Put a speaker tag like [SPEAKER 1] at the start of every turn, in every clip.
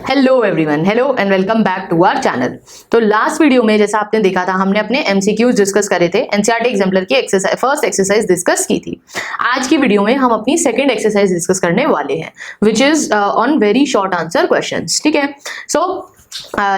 [SPEAKER 1] Hello everyone, hello and welcome back to our channel. तो last video में जैसा आपने देखा था, हमने अपने एमसीक्यूज डिस्कस करे थे, एनसीईआरटी एग्जाम्पलर की फर्स्ट एक्सरसाइज डिस्कस की थी। आज की वीडियो में हम अपनी सेकंड एक्सरसाइज डिस्कस करने वाले हैं, which is on very short answer questions. ठीक है, सो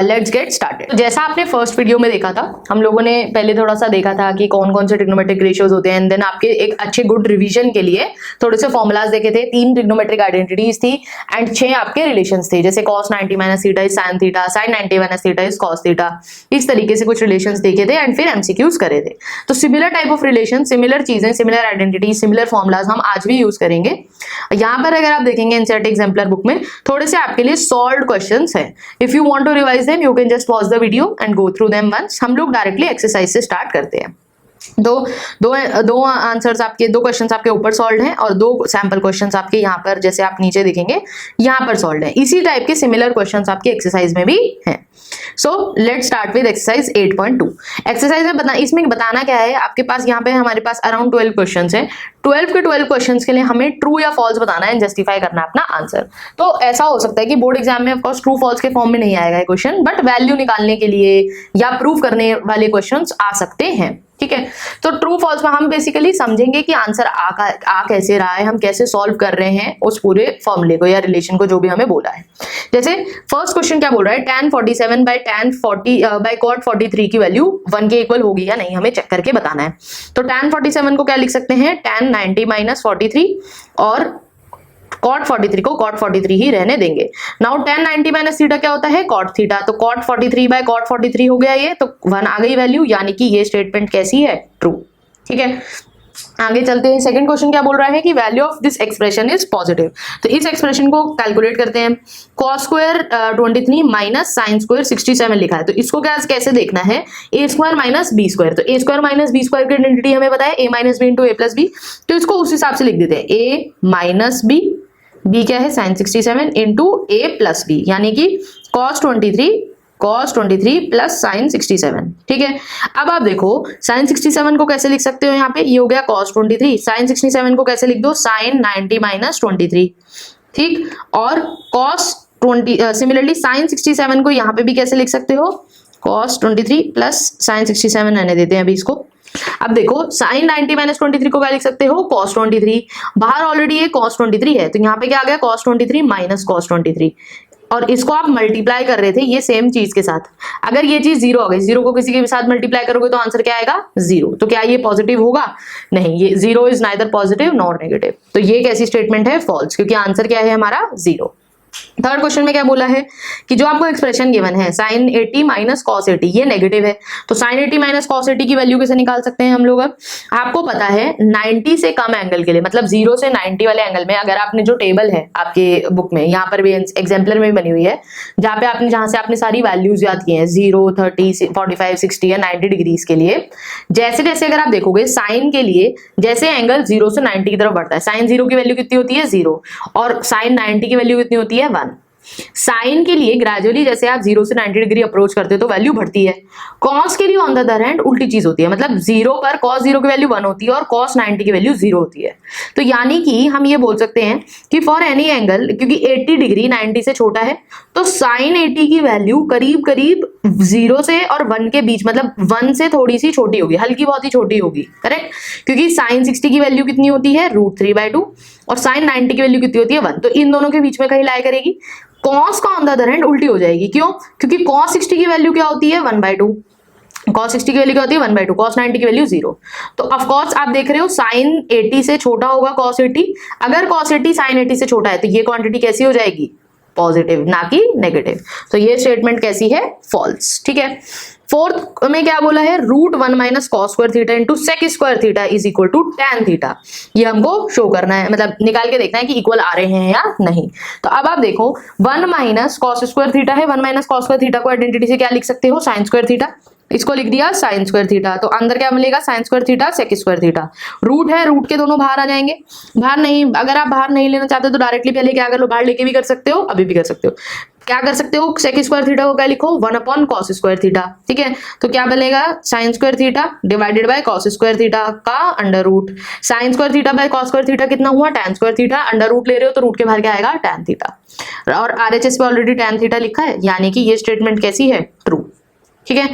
[SPEAKER 1] लेट्स गेट स्टार्टेड। जैसा आपने फर्स्ट वीडियो में देखा था, हम लोगों ने पहले थोड़ा सा देखा था कि कौन कौन से ट्रिग्नोमेट्रिक रेशियोज होते हैं, एंड देन आपके एक अच्छे गुड रिवीजन के लिए थोड़े से फॉर्मुलाज देखे थे। 3 ट्रिग्नोमेट्रिक आइडेंटिटीज थी एंड 6 आपके रिलेशंस थे, जैसे cos 90 minus theta is sin theta, sin 90 minus theta is cos theta. इस तरीके से कुछ रिलेशंस देखे थे एंड फिर एमसीक्यूज करे थे। तो similar type of relation, similar चीजें, सिमिलर आइडेंटिटी, सिमिलर फॉर्मुलाज हम आज भी यूज करेंगे। यहाँ पर अगर आप देखेंगे एनसीईआरटी एग्जाम्पलर बुक में थोड़े से आपके लिए सॉल्व्ड क्वेश्चंस हैं। If you want to revise them you can just pause the video and go through them once. हम लोग डायरेक्टली एक्सरसाइज से स्टार्ट करते हैं। दो आंसर्स आपके, 2 क्वेश्चंस आपके ऊपर सॉल्व हैं और 2 सैंपल क्वेश्चंस आपके यहाँ पर, जैसे आप नीचे देखेंगे यहाँ पर सॉल्व हैं। इसी टाइप के सिमिलर क्वेश्चंस आपके एक्सरसाइज में भी हैं। So let's start with exercise 8.2। Exercise में इसमें बताना क्या है, आपके पास यहाँ पे हमारे पास अराउंड 12 क्वेश्चंस हैं। 12 के 12 क्वेश्चंस के लिए हमें ट्रू या फॉल्स बताना है, जस्टिफाई करना है अपना आंसर। तो ऐसा हो सकता है कि बोर्ड एग्जाम में ऑफकोर्स ट्रू फॉल्स के फॉर्म में नहीं आएगा क्वेश्चन, बट वैल्यू निकालने के लिए या प्रूव करने वाले क्वेश्चंस आ सकते हैं। ठीक है, तो ट्रू फॉल्स में हम बेसिकली समझेंगे कि आंसर आ कैसे रहा है, हम कैसे सॉल्व कर रहे हैं उस पूरे फॉर्मूले को या रिलेशन को, जो भी हमें बोला है। जैसे फर्स्ट क्वेश्चन क्या बोल रहा है, tan 47 बाय cot 43 की वैल्यू 1 के इक्वल होगी या नहीं, हमें चेक करके बताना है। तो tan 47 को क्या लिख सकते हैं, tan 90 माइनस 43, और cot 43 को cot 43 ही रहने देंगे। नाउ tan 90 माइनस थीटा क्या होता है, cot थीटा। तो cot 43 बाय cot 43 हो गया, ये तो 1 आ गई वैल्यू, यानी कि ये स्टेटमेंट कैसी है, ट्रू। ठीक है, आगे चलते हैं। सेकंड क्वेश्चन क्या बोल रहा है कि value of this expression is positive. तो इस एक्सप्रेशन को कैलकुलेट करते हैं। cos square 23 minus sine square 67 लिखा है, तो इसको कैसे देखना है, a square minus B square. तो a square minus B square की आइडेंटिटी हमें पता है a minus B into A plus B, तो इसको उस हिसाब से लिख देते हैं। a माइनस बी, b क्या है sign 67 into A plus B, यानी कि cos 23 प्लस साइन 67। ठीक है, अब आप देखो साइन 67 को कैसे लिख सकते हो, यहाँ पे ये हो गया cos 23, साइन 67 को कैसे लिख दो, साइन 90 माइनस 23। ठीक, और cos 20 सिमिलरली साइन 67 को यहाँ पे भी कैसे लिख सकते हो, cos 23 प्लस साइन 67 रहने देते हैं अभी इसको। अब देखो साइन 90 माइनस 23 को क्या लिख सकते हो, cos 23। बाहर ऑलरेडी ये cos 23 है, तो यहाँ पे क्या आ गया, cos 23 माइनस cos 23, और इसको आप मल्टीप्लाई कर रहे थे ये सेम चीज के साथ। अगर ये चीज 0 हो गई, 0 को किसी के भी साथ मल्टीप्लाई करोगे तो आंसर क्या आएगा, 0। तो क्या ये पॉजिटिव होगा, नहीं, ये 0 is neither positive nor negative. तो ये कैसी स्टेटमेंट है, फॉल्स, क्योंकि आंसर क्या है हमारा 0। थर्ड क्वेश्चन में क्या बोला है कि जो आपको एक्सप्रेशन गिवन है sin 80 माइनस cos 80, ये नेगेटिव है। तो sin 80 माइनस cos 80 की वैल्यू कैसे निकाल सकते हैं हम लोग। अब आपको पता है 90 से कम एंगल के लिए, मतलब 0 से 90 वाले एंगल में, अगर आपने जो टेबल है आपके बुक में, यहाँ पर भी एग्जाम्पलर में भी बनी हुई है, जहां से आपने सारी वैल्यूज याद की है 0, 30, 45, 60 या 90 डिग्रीज के लिए, जैसे जैसे अगर आप देखोगे साइन के लिए, जैसे एंगल 0 से 90 की तरफ बढ़ता है, साइन 0 की वैल्यू कितनी होती है, 0, और साइन 90 की वैल्यू कितनी होती है, 1। साइन के लिए ग्रेजुअली जैसे आप 0 से 90 डिग्री अप्रोच करते हो तो वैल्यू बढ़ती है। कॉस के लिए ऑन द अदर हैंड उल्टी चीज होती है, मतलब 0 पर cos 0 की वैल्यू 1 होती है और cos 90 की वैल्यू 0 होती है। तो यानी कि हम ये बोल सकते हैं कि फॉर एनी एंगल, क्योंकि 80 डिग्री 90 से छोटा है, तो साइन 80 की वैल्यू करीब करीब 0 से और 1 के बीच, मतलब 1 से थोड़ी सी छोटी होगी, हल्की बहुत ही छोटी होगी, करेक्ट। क्योंकि साइन 60 की वैल्यू कितनी होती है, √3/2, और साइन 90 की वैल्यू कितनी होती है, 1। तो इन दोनों के बीच में कहीं लाई करेगी, cos का ऑन द अदर हैंड उल्टी हो जाएगी। क्यों, क्योंकि cos 60 की वैल्यू क्या होती है, 1/2। cos 60 की वैल्यू क्या होती है, 1/2, cos 90 की वैल्यू 0। तो ऑफ कोर्स आप देख रहे हो sin 80 से छोटा होगा cos 80। अगर cos 80 sin 80 से छोटा है तो ये क्वांटिटी कैसी हो जाएगी, पॉजिटिव, ना कि नेगेटिव। तो ये स्टेटमेंट कैसी है, फॉल्स। ठीक है, फोर्थ में क्या बोला है, √1 minus cos square theta into sec square theta is equal to tan theta. ये हमको शो करना है, मतलब निकाल के देखना है कि इक्वल आ रहे हैं या नहीं। तो अब आप देखो 1 माइनस cos स्क्वायर थीटा है, 1 माइनस cos स्क्वायर थीटा को आइडेंटिटी से क्या लिख सकते हो, sin स्क्वायर थीटा। इसको लिख दिया sin स्क्वायर थीटा, तो अंदर क्या मिलेगा, sin square theta sec square theta. Root है, रूट के दोनों बाहर आ जाएंगे। बाहर नहीं, अगर आप बाहर नहीं लेना चाहते तो डायरेक्टली पहले क्या कर लो, बाहर लेके भी कर सकते हो, अभी भी कर सकते हो। क्या कर सकते हो, सेक स्क्वायर थीटा को क्या लिखो, 1 अपॉन कॉस स्क्वायर थीटा। ठीक है, तो क्या बनेगा, sine square theta divided by cos square theta का under root. Sine square theta by cos square theta कितना हुआ, tan square theta, under root ले रहे हो तो रूट के बाहर क्या आएगा, tan थीटा। और RHS पे ऑलरेडी tan थीटा लिखा है, यानी कि ये स्टेटमेंट कैसी है, ट्रू। ठीक है,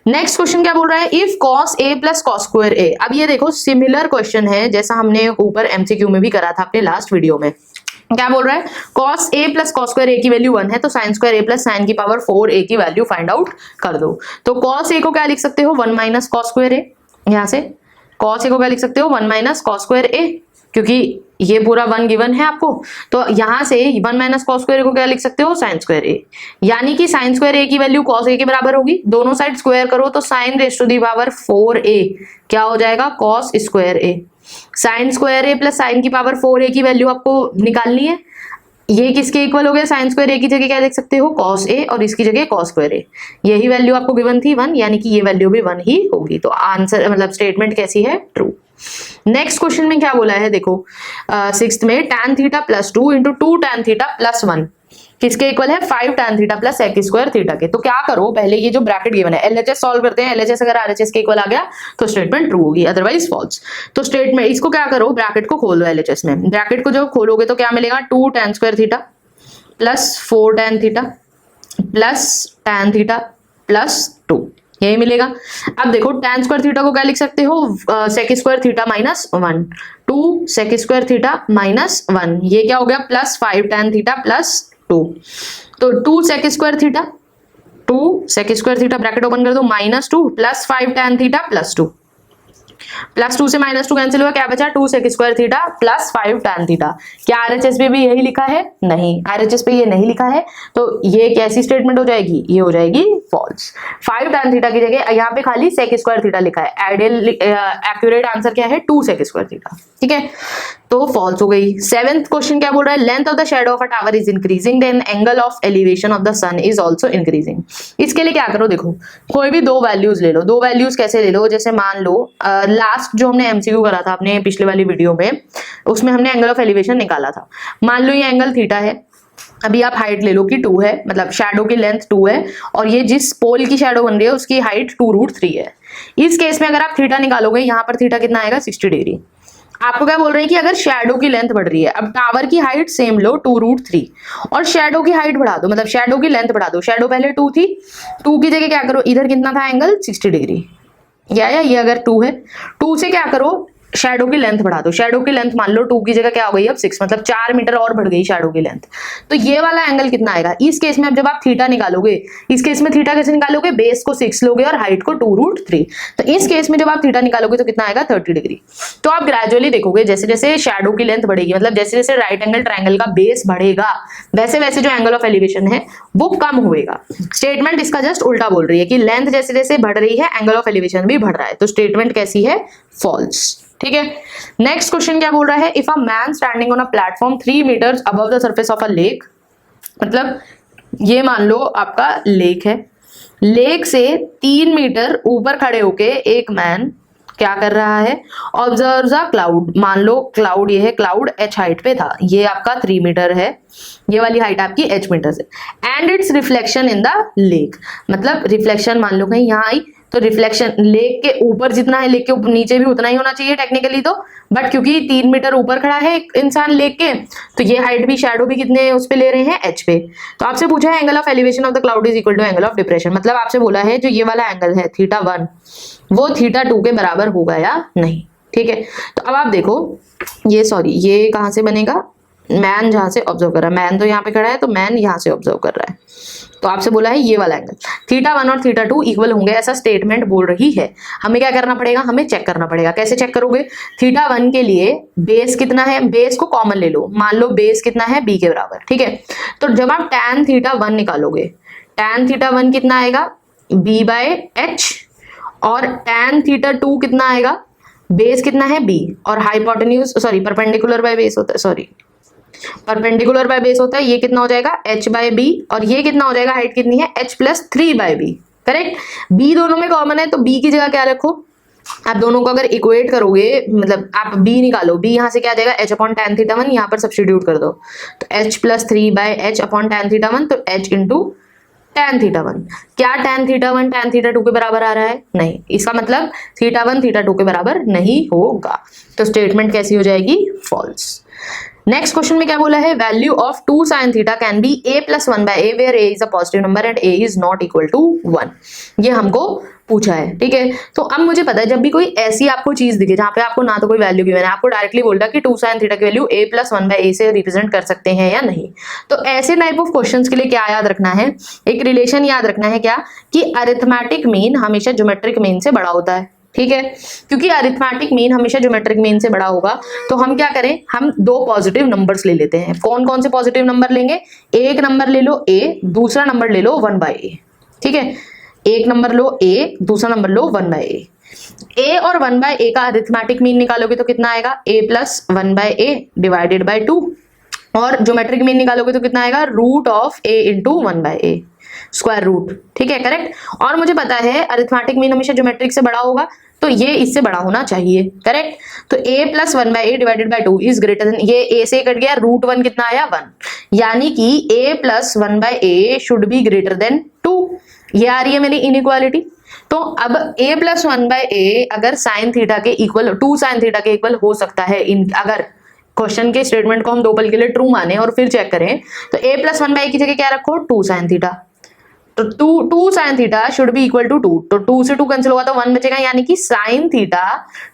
[SPEAKER 1] नेक्स्ट क्वेश्चन क्या बोल रहा है, if cos a plus cos square a। अब ये देखो सिमिलर क्वेश्चन है जैसा हमने ऊपर MCQ में भी करा था अपने लास्ट वीडियो में। क्या बोल रहा है, cos a plus cos square a की वैल्यू 1 है तो sin square a plus sine की पावर 4a की वैल्यू फाइंड आउट कर दो। तो cos a को क्या लिख सकते हो, 1 माइनस कॉस स्क्वायर a। यहाँ से cos a को क्या लिख सकते हो, 1 माइनस कॉस स्क्वायर a, क्योंकि ये पूरा 1 गिवन है आपको। तो यहां से 1 माइनस कॉस स्क्वायर को क्या लिख सकते हो, साइन स्क्वायर a, यानी कि साइन स्क्वायर a की वैल्यू cos a के बराबर होगी। दोनों साइड स्क्वायर करो तो sine raise to the power 4a क्या हो जाएगा, cos square a। Sine square a plus sine की पावर 4a की वैल्यू आपको निकालनी है। ये किसके इक्वल हो गया, साइन स्क्वायर a की जगह क्या लिख सकते हो, cos a, और इसकी जगह cos स्क्वायर a। यही वैल्यू आपको गिवन थी 1, यानी कि ये वैल्यू भी 1 ही होगी। तो आंसर मतलब स्टेटमेंट कैसी है, ट्रू। नेक्स्ट क्वेश्चन में क्या बोला है देखो, 6th में tan theta plus 2 into 2 tan theta plus 1 किसके इक्वल है, 5 tan theta plus sec square theta के। तो क्या करो, पहले ये जो ब्रैकेट गिवन है LHS सॉल्व करते हैं। LHS अगर RHS के इक्वल आ गया तो स्टेटमेंट ट्रू होगी, अदरवाइज फॉल्स। तो स्टेटमेंट इसको क्या करो, ब्रैकेट को खोलो LHS में। ब्रैकेट को जब खोलोगे तो क्या मिलेगा, 2 tan square theta plus 4 tan theta plus tan theta plus 2, यही मिलेगा। अब देखो tan स्क्वायर थीटा को क्या लिख सकते हो, sec square theta minus 1, 2 sec square theta minus 1, ये क्या हो गया, प्लस 5 tan थीटा प्लस 2। तो 2 sec square theta, 2 sec square theta bracket open कर दो, minus 2 plus 5 tan theta plus 2, plus 2 से माइनस 2 कैंसिल हुआ, क्या बचा, 2 sec square theta plus 5 tan theta. क्या RHS पे भी यही लिखा है, नहीं, RHS पे ये नहीं लिखा है। तो ये कैसी स्टेटमेंट हो जाएगी, ये हो जाएगी फॉल्स। 5 tan थीटा की जगह यहाँ पे खाली सेक स्क्वायर थीटा लिखा है। आइडियल एक्यूरेट आंसर क्या है, 2 सेक स्क्वायर थीटा। ठीक है, तो फॉल्स हो गई। 7th क्वेश्चन क्या बोल रहा है, length of the shadow of a tower is increasing then angle of elevation of the sun is also increasing. इसके लिए क्या करो, देखो कोई भी दो वैल्यूज ले लो। दो वैल्यूज कैसे ले लो, जैसे मान लो लास्ट जो हमने MCQ करा था अपने पिछले वाली वीडियो में, उसमें हमने एंगल ऑफ एलिवेशन निकाला था। मान लो ये एंगल थीटा है, अभी आप हाइट ले लो कि 2 है, मतलब शैडो की लेंथ 2 है, और ये जिस पोल की शैडो बन रही है उसकी हाइट 2√3 है। इस केस में अगर आप थीटा निकालोगे, यहाँ पर थीटा कितना आएगा, 60 डिग्री। आपको क्या बोल रहे हैं कि अगर शैडो की लेंथ बढ़ रही है, अब टावर की हाइट सेम लो 2√3 और शैडो की हाइट बढ़ा दो, मतलब शैडो की लेंथ बढ़ा दो। शैडो पहले 2 थी, 2 की जगह क्या करो, इधर कितना था एंगल, 60 डिग्री, या ये अगर 2 है, 2 से क्या करो, शैडो की लेंथ बढ़ा दो। शैडो की लेंथ मान लो 2 की जगह क्या हो गई अब 6, मतलब 4 मीटर और बढ़ गई शैडो की लेंथ। तो ये वाला एंगल कितना आएगा इस केस में। अब जब आप थीटा निकालोगे, इस केस में थीटा कैसे निकालोगे, बेस को 6 लोगे और हाइट को 2√3। तो इस केस में जब आप थीटा निकालोगे तो कितना आएगा, 30 डिग्री। तो आप ग्रेजुअली देखोगे जैसे जैसे शैडो की लेंथ बढ़ेगी, मतलब जैसे जैसे राइट एंगल ट्रायंगल का बेस बढ़ेगा, वैसे वैसे जो एंगल ऑफ एलिवेशन है वो कम होएगा। स्टेटमेंट इसका जस्ट उल्टा बोल रही है कि लेंथ जैसे जैसे बढ़ रही है एंगल ऑफ एलिवेशन भी बढ़ रहा है। तो स्टेटमेंट कैसी है, फॉल्स। ठीक है, नेक्स्ट क्वेश्चन क्या बोल रहा है, if a man standing on a platform 3 metres above the surface of a lake, मतलब ये मान लो आपका लेक है, लेक से 3 मीटर ऊपर खड़े होके एक मैन क्या कर रहा है, ऑब्जर्व अ क्लाउड। मान लो क्लाउड, ये है क्लाउड h हाइट पे था, ये आपका 3 मीटर है, ये वाली हाइट आपकी h मीटर से, and it's reflection in the lake, मतलब रिफ्लेक्शन मान लो कहीं यहाँ आई, तो रिफ्लेक्शन लेक के ऊपर जितना है लेक के ऊपर नीचे भी उतना ही होना चाहिए टेक्निकली तो, बट क्योंकि 3 मीटर ऊपर खड़ा है एक इंसान लेक के, तो ये हाइट भी शैडो भी कितने उस पे ले रहे हैं, h पे। तो आपसे पूछा है angle of elevation of the cloud is equal to angle of depression, मतलब आपसे बोला है जो ये वाला एंगल है θ1 वो θ2 के बराबर होगा या नहीं। ठीक है, तो अब आप देखो ये सॉरी ये कहाँ से बनेगा, मैन जहां से ऑब्जर्व कर रहा है, मैन तो यहाँ पे खड़ा है तो मैन यहाँ से ऑब्जर्व कर रहा है, तो आपसे बोला है ये वाला एंगल θ1 और θ2 इक्वल होंगे, ऐसा स्टेटमेंट बोल रही है। हमें क्या करना पड़ेगा, हमें चेक करना पड़ेगा। कैसे चेक करोगे, θ1 के लिए बेस कितना है, बेस को कॉमन ले लो, मान लो बेस कितना है b के बराबर। ठीक है, तो जब आप tan θ1 निकालोगे, tan θ1 कितना आएगा b/h, और tan θ2 कितना आएगा, बेस कितना है b और hypotenuse sorry perpendicular by base होता है, सॉरी परपेंडिकुलर बाय बेस होता है, ये कितना हो जाएगा h/b, और ये कितना हो जाएगा, हाइट कितनी है h + 3/b, करेक्ट। b दोनों में कॉमन है तो b की जगह क्या रखो, आप दोनों को अगर इक्वेट करोगे, मतलब आप b निकालो, b यहाँ से क्या आ जाएगा h अपॉन tan थीटा 1, यहाँ पर सब्स्टिट्यूट कर दो तो h plus 3/h upon tan theta 1, तो h इंटू tan थीटा 1। क्या tan थीटा 1 tan थीटा 2 के बराबर आ रहा है? नहीं, इसका मतलब थीटा 1 थीटा 2 के बराबर नहीं होगा, तो स्टेटमेंट कैसी हो जाएगी? फॉल्स। नेक्स्ट क्वेश्चन में क्या बोला है? Value of 2 sin theta can be a plus 1/a where a is a positive number and a is not equal to 1। ये हमको पूछा है, ठीक है। तो अब मुझे पता है जब भी कोई ऐसी आपको चीज दिखे जहां पे आपको ना तो कोई वैल्यू गिवन है, आपको डायरेक्टली बोल रहा कि 2 sin थीटा की वैल्यू a प्लस 1/a से रिप्रेजेंट कर सकते हैं या नहीं, तो ऐसे टाइप ऑफ क्वेश्चंस के लिए क्या याद रखना है? एक रिलेशन याद रखना है, क्या कि अरिथमेटिक मीन हमेशा ज्योमेट्रिक मीन से बड़ा होता है, ठीक है। क्योंकि अरिथमेटिक मीन हमेशा ज्योमेट्रिक मीन से बड़ा होगा, तो हम क्या करें, हम दो पॉजिटिव नंबर्स ले लेते हैं। कौन कौन से पॉजिटिव नंबर लेंगे? एक नंबर ले लो a, दूसरा नंबर ले लो 1/a, ठीक है। एक नंबर लो a, दूसरा नंबर लो 1/a। a और 1/a का अरिथमेटिक मीन निकालोगे तो कितना आएगा? a plus 1/a divided by 2, और ज्योमेट्रिक मीन निकालोगे तो कितना आएगा? Root of a into 1/a square root, ठीक है, करेक्ट। और मुझे पता है अरिथमेटिक मीन हमेशा ज्योमेट्रिक से बड़ा होगा, तो ये इससे बड़ा होना चाहिए, करेक्ट। तो a plus 1/a divided by 2 is greater then, ये a से कट गया, रूट 1 कितना आया? 1, यानी कि a plus 1/a should be greater then 2। ये आ रही है मेरी इनइक्वालिटी। तो अब a प्लस 1/a अगर साइन थीटा के इक्वल, 2 साइन थीटा के इक्वल हो सकता है, अगर क्वेश्चन के स्टेटमेंट को हम दो पल के लिए ट्रू माने और फिर चेक करें, तो a प्लस 1/a की जगह क्या रखो? 2 साइन थीटा। तो 2 sine theta should be equal to 2, तो 2 से 2 कैंसिल होगा तो 1 बचेगा, यानी कि sign theta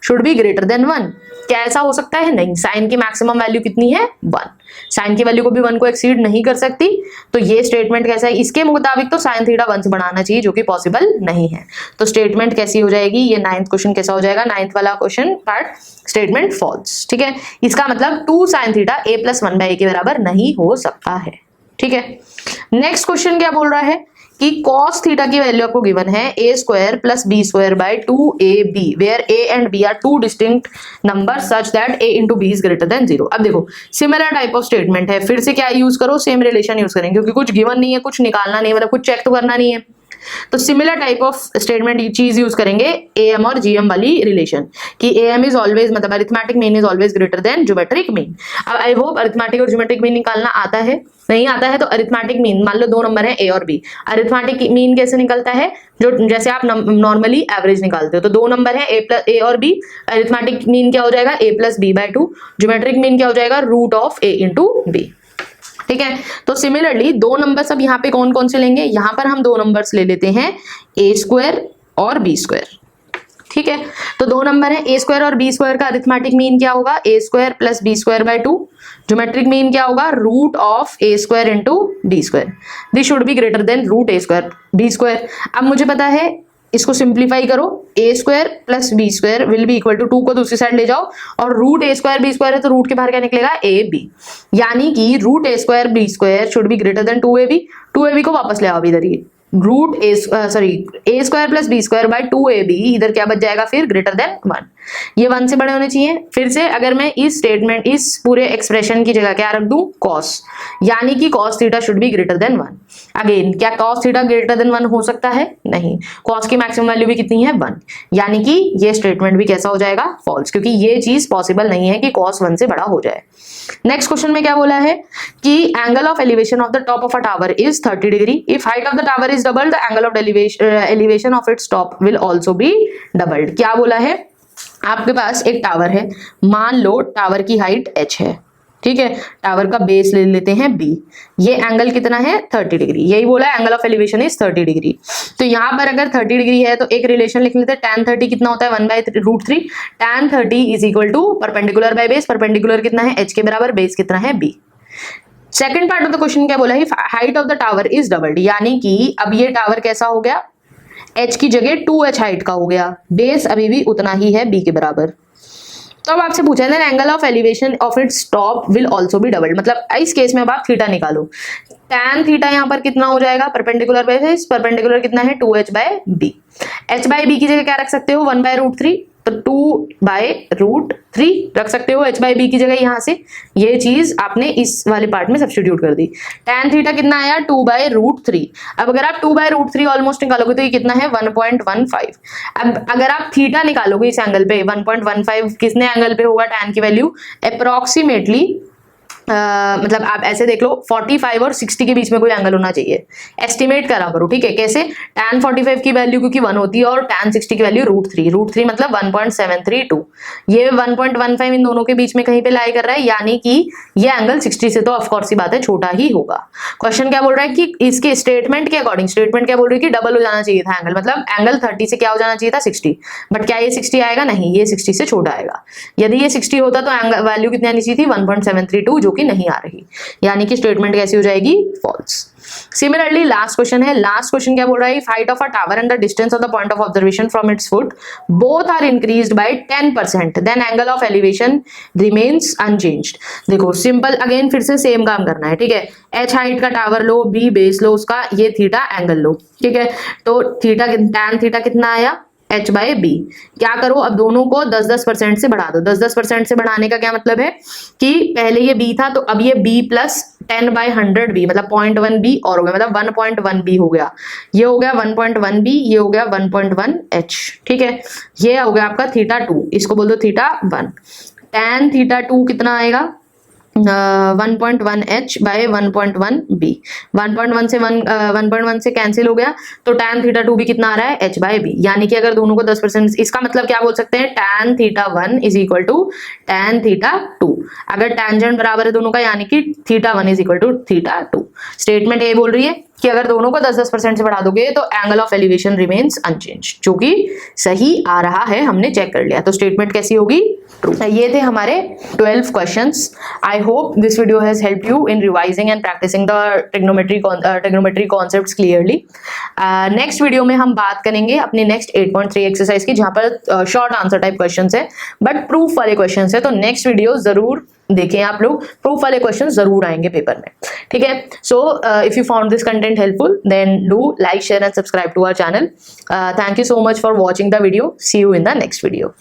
[SPEAKER 1] should be greater than 1। क्या ऐसा हो सकता है? नहीं। साइन की मैक्सिमम वैल्यू कितनी है? 1। साइन की वैल्यू को भी 1 को एक्सीड नहीं कर सकती, तो ये स्टेटमेंट कैसा है? इसके मुताबिक तो साइन थीटा 1 से बढ़ाना चाहिए, जो कि पॉसिबल नहीं है। तो स्टेटमेंट कैसी हो जाएगी? ये 9th क्वेश्चन कैसा हो जाएगा? 9th वाला क्वेश्चन पार्ट स्टेटमेंट फॉल्स, ठीक है। इसका मतलब 2 sine theta a plus 1/a के बराबर नहीं हो सकता है, ठीक है। नेक्स्ट क्वेश्चन क्या बोल रहा है कि cos थीटा की वैल्यू आपको गिवन है a square plus b square by 2ab where a and b are two distinct number such that a into B is greater than 0। अब देखो सिमिलर टाइप ऑफ स्टेटमेंट है, फिर से क्या use करो? सेम रिलेशन यूज करेंगे, क्योंकि कुछ गिवन नहीं है, कुछ निकालना नहीं है, मतलब कुछ चेक तो करना नहीं है। तो सिमिलर टाइप ऑफ स्टेटमेंट चीज यूज करेंगे am और gm वाली रिलेशन, कि am इज ऑलवेज, मतलब arithmetic mean is always greater than geometric mean. अब आई होप अरिथमेटिक और ज्योमेट्रिक मीन निकालना आता है। नहीं आता है तो अरिथमेटिक मीन, मान लो दो नंबर है a और b, अरिथमेटिक मीन कैसे निकलता है? जो जैसे आप नॉर्मली एवरेज निकालते हो, तो दो नंबर है a और b, अरिथमेटिक मीन क्या हो जाएगा? a plus b by 2, geometric mean क्या हो जाएगा? Root of a into b, ठीक है। तो सिमिलरली दो नंबर्स अब यहाँ पे कौन कौन से लेंगे? यहाँ पर हम दो नंबर्स ले लेते हैं a स्क्वायर और b स्क्वायर, ठीक है। तो दो नंबर है a स्क्वायर और b स्क्वायर का अरिथमेटिक मीन क्या होगा? a square plus b square by 2, geometric mean क्या होगा? Root of a square into b square. This should be greater than root a square b square. अब मुझे पता है, इसको सिंप्लीफाई करो, a square plus b square will be equal to 2 को दूसरी साइड ले जाओ, और root a square b square है तो रूट के बाहर क्या निकलेगा? ab, यानी कि root a square b square should be greater than 2ab को वापस ले आओ इधर, ये root a square plus b square by 2ab, इधर क्या बच जाएगा फिर? Greater than 1। ये 1 से बड़े होने चाहिए। फिर से अगर मैं इस स्टेटमेंट, इस पूरे एक्सप्रेशन की जगह क्या रख दूं? cos, यानी कि cos theta should be greater than 1। Again क्या cos थीटा ग्रेटर देन 1 हो सकता है? नहीं। cos की मैक्सिमम वैल्यू भी कितनी है? 1, यानी कि ये स्टेटमेंट भी कैसा हो जाएगा? फॉल्स, क्योंकि ये चीज पॉसिबल नहीं है कि cos 1 से बड़ा हो जाए। नेक्स्ट क्वेश्चन में क्या बोला है कि angle of elevation of the top of a tower is 30 degree, if height of the tower is doubled the angle of elevation of its top will also be doubled. क्या बोला है? आपके पास एक टावर है, मान लो टावर की height h है, ठीक है। टावर का बेस ले लेते हैं b, ये एंगल कितना है? 30 डिग्री। यही बोला है angle of elevation is 30 degree. तो यहाँ पर अगर 30 डिग्री है तो एक रिलेशन लिख लेते हैं, tan 30 कितना होता है? 1/√3। tan 30 is equal to perpendicular by base, perpendicular कितना है? h के बराबर, बेस कितना है? b। Second part of the question क्या बोला है? Height of the tower is doubled, यानी कि अब ये टावर कैसा हो गया? h की जगह 2h हाइट का हो गया, बेस अभी भी उतना ही है b के बराबर। तो अब आपसे पूछा है angle of elevation of its top will also be doubled, मतलब इस केस में अब आप थीटा निकालो। tan थीटा यहाँ पर कितना हो जाएगा? परपेंडिकुलर बाय बेस, परपेंडिकुलर कितना है? 2h by b। h by b की जगह क्या रख सकते हो? 1/√3, तो 2/√3 रख सकते हो h by b की जगह यहाँ से। ये चीज आपने इस वाले पार्ट में सब्स्टिट्यूट कर दी। tan थीटा कितना आया 2/√3। अब अगर आप 2/√3 ऑलमोस्ट निकालोगे तो ये कितना है 1.15। अब अगर आप थीटा निकालोगे इस एंगल पे 1.15 किसने एंगल पे होगा tan की वैल्यू अप्रोक्सीमेटली मतलब आप ऐसे देख लो 45 और 60 के बीच में कोई एंगल होना चाहिए। एस्टिमेट करा करो, ठीक है। कैसे? tan 45 की वैल्यू क्योंकि 1 होती है और tan 60 की वैल्यू √3 मतलब 1.732। ये 1.15 इन दोनों के बीच में कहीं पे लाई कर रहा है, यानी कि ये एंगल 60 से तो ऑफकोर्स सी बात है छोटा ही होगा। क्वेश्चन क्या बोल रहा है कि इसके स्टेटमेंट के अकॉर्डिंग, स्टेटमेंट क्या बोल रही है कि डबल हो जाना चाहिए था एंगल, मतलब एंगल 30 से क्या हो जाना चाहिए था 60। बट क्या ये 60 आएगा? नहीं, ये 60 से छोटा आएगा। यदि ये 60 होता तो एंगल वैल्यू कितनी आनी चाहिए थी 1.732, जो कि नहीं आ रही, यानी कि स्टेटमेंट कैसी हो जाएगी? फॉल्स। सिमिलरली लास्ट क्वेश्चन है। लास्ट क्वेश्चन क्या बोल रहा है? Height of a tower and the distance of the point of observation from its foot both are increased by 10%, then angle of elevation remains unchanged. देखो simple, again फिर से same काम करना है, ठीक है। h हाइट का टावर लो, b बेस लो उसका, ये थीटा एंगल लो, ठीक है। तो थीटा tan थीटा कितना आया h by b। क्या करो, अब दोनों को 10-10% से बढ़ा दो। 10-10% से बढ़ाने का क्या मतलब है कि पहले ये b था तो अब ये b प्लस 10/100b मतलब 0.1b और हो गया, मतलब 1.1b हो गया। ये हो गया 1.1b, ये हो गया 1.1h, ठीक है। ये हो गया आपका θ2, इसको बोल दो θ1। tan θ2 कितना आएगा 1.1h बाय 1.1b। 1.1 से 1.1 से कैंसिल हो गया, तो tan θ2 भी कितना आ रहा है h बाय b। यानी कि अगर दोनों को 10%, इसका मतलब क्या बोल सकते हैं tan θ1 is equal to tan θ2। अगर टेंजेंट बराबर है दोनों का, यानी कि θ1 इज इक्वल टू θ2। स्टेटमेंट ये बोल रही है कि अगर दोनों को 10-10% से बढ़ा दोगे तो angle of elevation remains unchange, जो कि सही आ रहा है, हमने चेक कर लिया। तो स्टेटमेंट कैसी होगी? ट्रू। ये थे हमारे 12 questions. I hope this video has helped you in revising and practising the trigonometry concepts clearly. Next video में हम बात करेंगे अपनी नेक्स्ट 8.3 एक्सरसाइज की, जहां पर शॉर्ट आंसर टाइप क्वेश्चंस है बट प्रूफ वाले क्वेश्चंस है। तो नेक्स्ट वीडियो जरूर देखें आप लोग, प्रूफ वाले क्वेश्चन जरूर आएंगे पेपर में, ठीक है। So if you found this content helpful then do like, share and subscribe to our channel. Thank you so much for watching the video. See you in the next video.